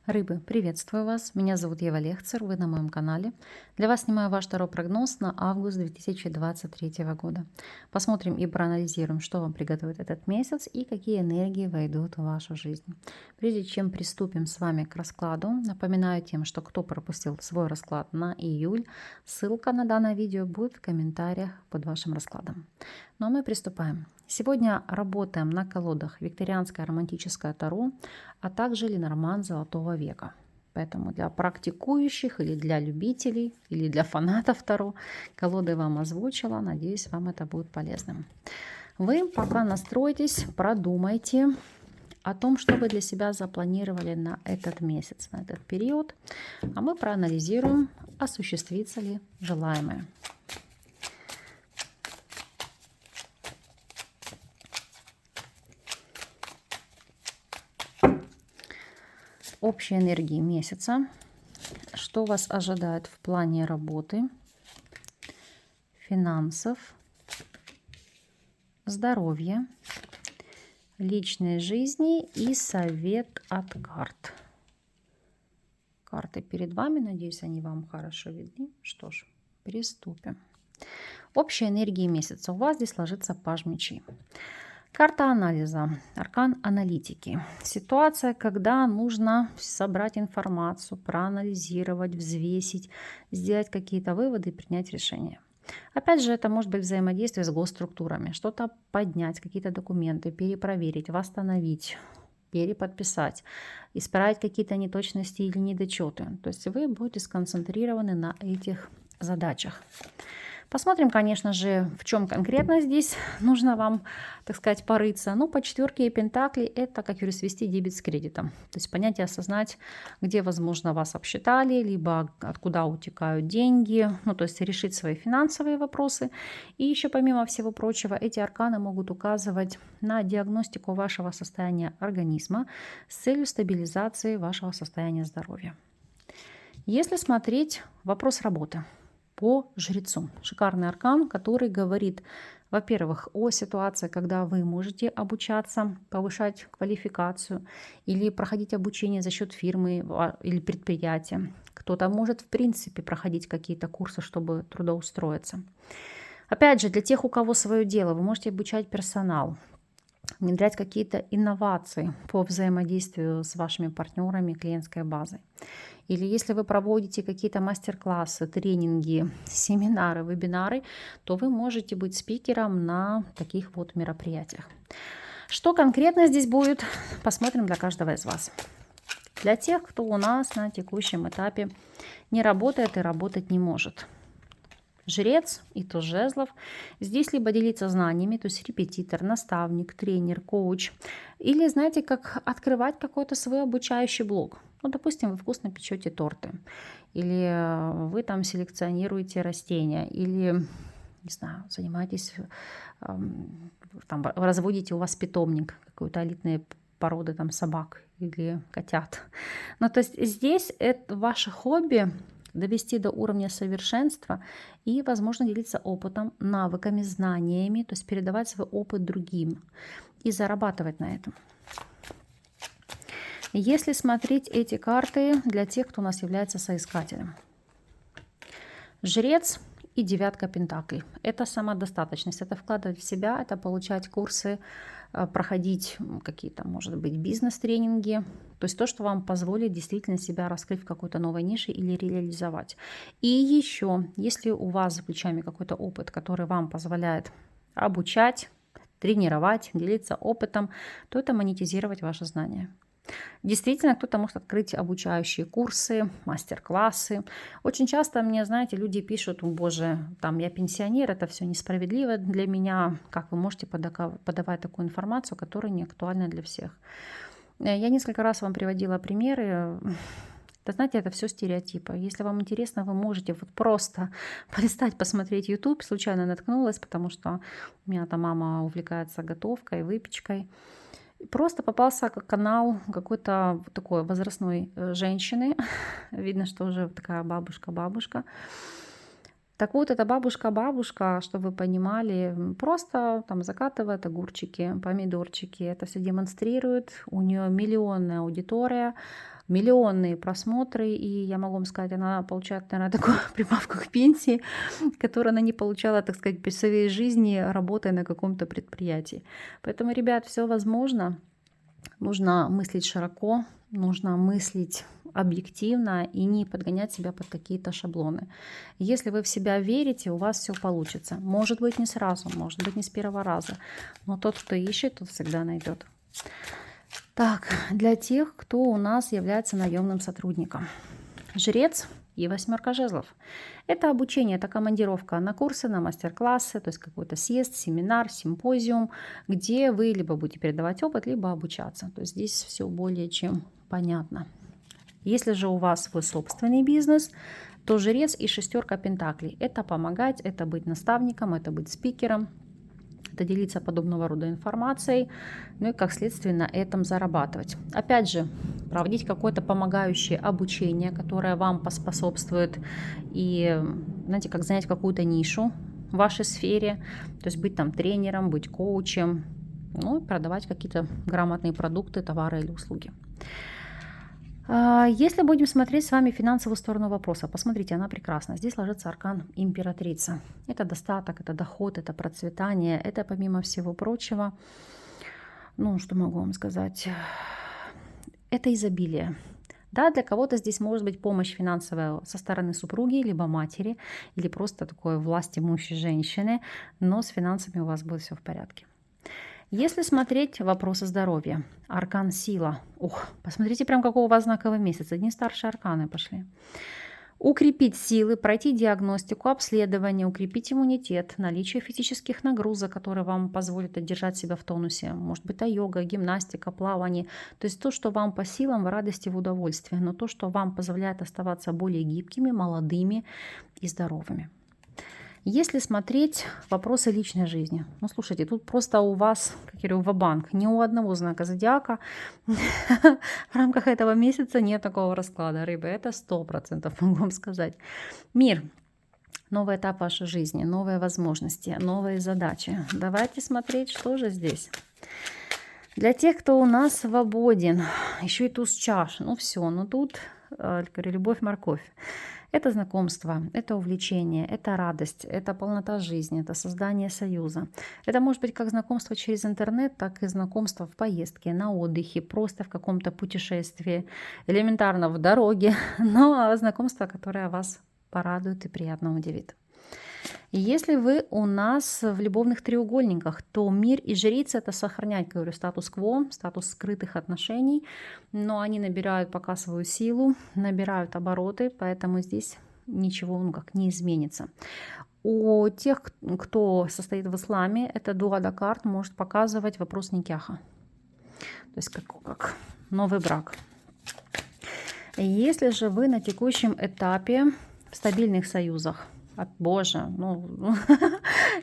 Рыбы, приветствую вас. Меня зовут Ева Лехцер, вы на моем канале. Для вас снимаю ваш таро-прогноз на август 2023 года. Посмотрим и проанализируем, что вам приготовит этот месяц и какие энергии войдут в вашу жизнь. Прежде чем приступим с вами к раскладу, напоминаю тем, что кто пропустил свой расклад на июль, ссылка на данное видео будет в комментариях под вашим раскладом. Ну а мы приступаем. Сегодня работаем на колодах Викторианское романтическое таро, а также Ленорман Золотого века. Поэтому для практикующих или для любителей, или для фанатов таро колоды вам озвучила. Надеюсь, вам это будет полезным. Вы пока настройтесь, продумайте о том, что вы для себя запланировали на этот месяц, на этот период. А мы проанализируем, осуществится ли желаемое. Общие энергии месяца. Что вас ожидает в плане работы, финансов, здоровья, личной жизни и совет от карт. Карты перед вами, надеюсь, они вам хорошо видны. Что ж, приступим. Общие энергии месяца. У вас здесь ложится паж мечей. Карта анализа, аркан аналитики. Ситуация, когда нужно собрать информацию, проанализировать, взвесить, сделать какие-то выводы и принять решение. Опять же, это может быть взаимодействие с госструктурами, что-то поднять, какие-то документы, перепроверить, восстановить, переподписать, исправить какие-то неточности или недочеты. То есть вы будете сконцентрированы на этих задачах. Посмотрим, конечно же, в чем конкретно здесь нужно вам, так сказать, порыться. Ну, по четверке пентаклей это как свести дебет с кредитом. То есть понять и осознать, где, возможно, вас обсчитали, либо откуда утекают деньги. Ну, то есть решить свои финансовые вопросы. И еще, помимо всего прочего, эти арканы могут указывать на диагностику вашего состояния организма с целью стабилизации вашего состояния здоровья. Если смотреть вопрос работы по жрецу. Шикарный аркан, который говорит, во-первых, о ситуации, когда вы можете обучаться, повышать квалификацию или проходить обучение за счет фирмы или предприятия. Кто-то может, в принципе, проходить какие-то курсы, чтобы трудоустроиться. Опять же, для тех, у кого свое дело, вы можете обучать персонал, внедрять какие-то инновации по взаимодействию с вашими партнерами, клиентской базой. Или если вы проводите какие-то мастер-классы, тренинги, семинары, вебинары, то вы можете быть спикером на таких вот мероприятиях. Что конкретно здесь будет, посмотрим для каждого из вас. Для тех, кто у нас на текущем этапе не работает и работать не может. Жрец и туз жезлов. Здесь либо делиться знаниями, то есть репетитор, наставник, тренер, коуч. Или, знаете, как открывать какой-то свой обучающий блог. Ну, допустим, вы вкусно печете торты. Или вы там селекционируете растения. Или, не знаю, занимаетесь, там, разводите у вас питомник, какой-то элитные породы там собак или котят. Ну, то есть здесь это ваше хобби, довести до уровня совершенства и, возможно, делиться опытом, навыками, знаниями, то есть передавать свой опыт другим и зарабатывать на этом. Если смотреть эти карты для тех, кто у нас является соискателем. Жрец и девятка пентаклей. Это самодостаточность, это вкладывать в себя, это получать курсы, проходить какие-то, может быть, бизнес-тренинги. То есть то, что вам позволит действительно себя раскрыть в какой-то новой нише или реализовать. И еще, если у вас за плечами какой-то опыт, который вам позволяет обучать, тренировать, делиться опытом, то это монетизировать ваши знания. Действительно, кто-то может открыть обучающие курсы, мастер-классы. Очень часто мне, знаете, люди пишут: боже, там я пенсионер, это все несправедливо для меня. Как вы можете подавать такую информацию, которая не актуальна для всех? Я несколько раз вам приводила примеры. Да, знаете, это все стереотипы. Если вам интересно, вы можете вот просто полистать, посмотреть YouTube. Случайно наткнулась, потому что у меня там мама увлекается готовкой, выпечкой. Просто попался канал какой-то такой возрастной женщины. Видно, что уже такая бабушка. Так вот, эта бабушка, чтобы вы понимали, просто там закатывает огурчики, помидорчики. Это все демонстрирует. У нее миллионная аудитория, миллионные просмотры. И я могу вам сказать, она получает, наверное, такую прибавку к пенсии, которую она не получала, так сказать, при своей жизни, работая на каком-то предприятии. Поэтому, ребят, все возможно. Нужно мыслить широко, нужно мыслить объективно и не подгонять себя под какие-то шаблоны. Если вы в себя верите, у вас все получится. Может быть, не сразу, может быть, не с первого раза, но тот, кто ищет, тот всегда найдет. Так, для тех, кто у нас является наемным сотрудником. Жрец и восьмерка жезлов. Это обучение, это командировка на курсы, на мастер-классы, то есть какой-то съезд, семинар, симпозиум, где вы либо будете передавать опыт, либо обучаться. То есть здесь все более чем понятно. Если же у вас свой собственный бизнес, то жрец и шестерка пентаклей. Это помогать, это быть наставником, это быть спикером, это делиться подобного рода информацией, ну и как следствие на этом зарабатывать. Опять же, проводить какое-то помогающее обучение, которое вам поспособствует и, знаете, как занять какую-то нишу в вашей сфере, то есть быть там тренером, быть коучем, ну и продавать какие-то грамотные продукты, товары или услуги. Если будем смотреть с вами финансовую сторону вопроса, посмотрите, она прекрасна. Здесь ложится аркан императрица. Это достаток, это доход, это процветание, это, помимо всего прочего, ну, что могу вам сказать, это изобилие. Да, для кого-то здесь может быть помощь финансовая со стороны супруги, либо матери, или просто такой власть имущей женщины, но с финансами у вас будет все в порядке. Если смотреть вопросы здоровья, аркан сила. Ух, посмотрите, прям какой у вас знаковый месяц. Одни старшие арканы пошли. Укрепить силы, пройти диагностику, обследование, укрепить иммунитет, наличие физических нагрузок, которые вам позволят держать себя в тонусе. Может быть, йога, гимнастика, плавание. То есть то, что вам по силам, в радости, в удовольствии, но то, что вам позволяет оставаться более гибкими, молодыми и здоровыми. Если смотреть вопросы личной жизни, ну слушайте, тут просто у вас, как я говорю, ва-банк, ни у одного знака зодиака в рамках этого месяца нет такого расклада рыбы. Это 100%, могу вам сказать. Мир. Новый этап вашей жизни, новые возможности, новые задачи. Давайте смотреть, что же здесь. Для тех, кто у нас свободен, еще и туз чаш, ну все, ну тут, говорю, любовь, морковь. Это знакомство, это увлечение, это радость, это полнота жизни, это создание союза. Это может быть как знакомство через интернет, так и знакомство в поездке, на отдыхе, просто в каком-то путешествии, элементарно в дороге, но знакомство, которое вас порадует и приятно удивит. И если вы у нас в любовных треугольниках, то мир и жрица — это сохранять, говорю, статус-кво, статус скрытых отношений, но они набирают пока свою силу, набирают обороты, поэтому здесь ничего не изменится. У тех, кто состоит в исламе, эта дуада карт может показывать вопрос никяха, то есть как новый брак. Если же вы на текущем этапе в стабильных союзах, Боже,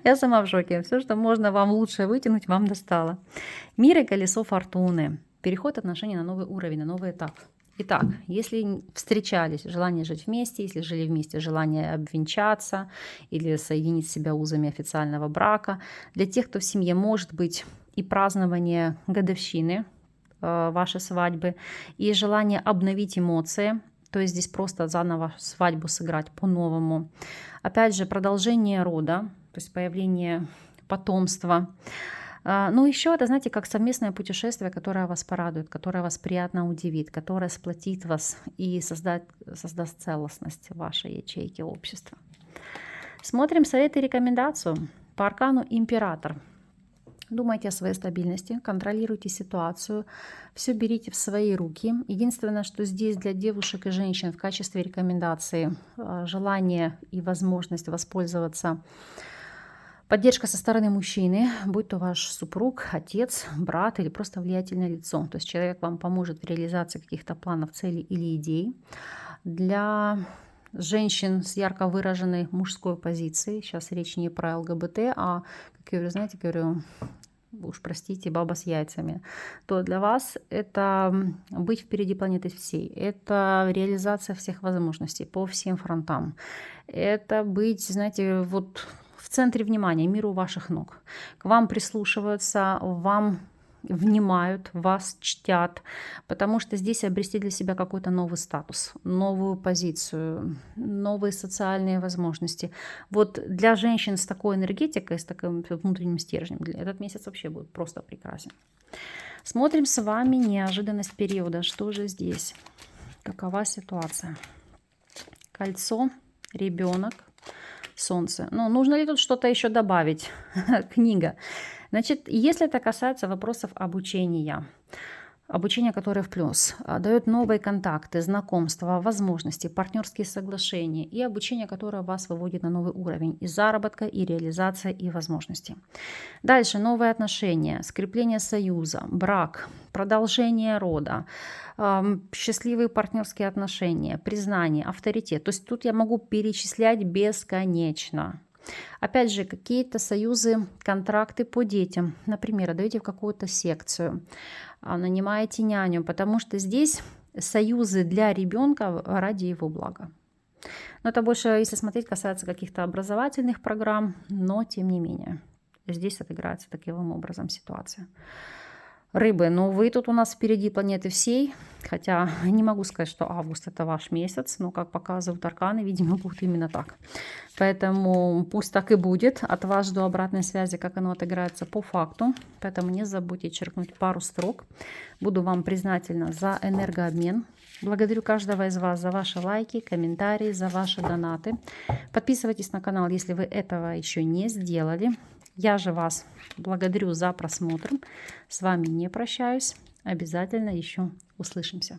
я сама в шоке. Все, что можно вам лучше вытянуть, вам достало. Мир и колесо фортуны. Переход отношений на новый уровень, на новый этап. Итак, если встречались, желание жить вместе, если жили вместе, желание обвенчаться или соединить себя узами официального брака. Для тех, кто в семье, может быть и празднование годовщины вашей свадьбы, и желание обновить эмоции. То есть здесь просто заново свадьбу сыграть по-новому. Опять же, продолжение рода, то есть появление потомства. Ну, еще это, знаете, как совместное путешествие, которое вас порадует, которое вас приятно удивит, которое сплотит вас и создаст целостность вашей ячейки общества. Смотрим советы и рекомендацию по аркану император. Думайте о своей стабильности, контролируйте ситуацию, все берите в свои руки. Единственное, что здесь для девушек и женщин в качестве рекомендации желание и возможность воспользоваться поддержкой со стороны мужчины, будь то ваш супруг, отец, брат или просто влиятельное лицо. То есть человек вам поможет в реализации каких-то планов, целей или идей. Для женщин с ярко выраженной мужской позицией, сейчас речь не про ЛГБТ, а, как я говорю, знаете, говорю, уж простите, баба с яйцами, то для вас это быть впереди планеты всей. Это реализация всех возможностей по всем фронтам. Это быть, знаете, вот в центре внимания, мир у ваших ног. К вам прислушиваются, вам внимают, вас чтят, потому что здесь обрести для себя какой-то новый статус, новую позицию, новые социальные возможности. Вот для женщин с такой энергетикой, с таким внутренним стержнем, этот месяц вообще будет просто прекрасен. Смотрим с вами неожиданность периода. Что же здесь? Какова ситуация? Кольцо, ребенок, солнце. Ну, нужно ли тут что-то еще добавить? Книга. Значит, если это касается вопросов обучения, которое в плюс, дает новые контакты, знакомства, возможности, партнерские соглашения и обучение, которое вас выводит на новый уровень и заработка, и реализация, и возможности. Дальше новые отношения, скрепление союза, брак, продолжение рода, счастливые партнерские отношения, признание, авторитет. То есть тут я могу перечислять бесконечно. Опять же, какие-то союзы, контракты по детям. Например, отдаете в какую-то секцию, нанимаете няню, потому что здесь союзы для ребенка ради его блага. Но это больше, если смотреть, касается каких-то образовательных программ, но тем не менее. Здесь отыграется таким образом ситуация. Рыбы, ну вы тут у нас впереди планеты всей, хотя не могу сказать, что август это ваш месяц, но как показывают арканы, видимо, будет именно так. Поэтому пусть так и будет, от вас жду обратной связи, как оно отыграется по факту, поэтому не забудьте черкнуть пару строк. Буду вам признательна за энергообмен. Благодарю каждого из вас за ваши лайки, комментарии, за ваши донаты. Подписывайтесь на канал, если вы этого еще не сделали. Я же вас благодарю за просмотр. С вами не прощаюсь. Обязательно еще услышимся.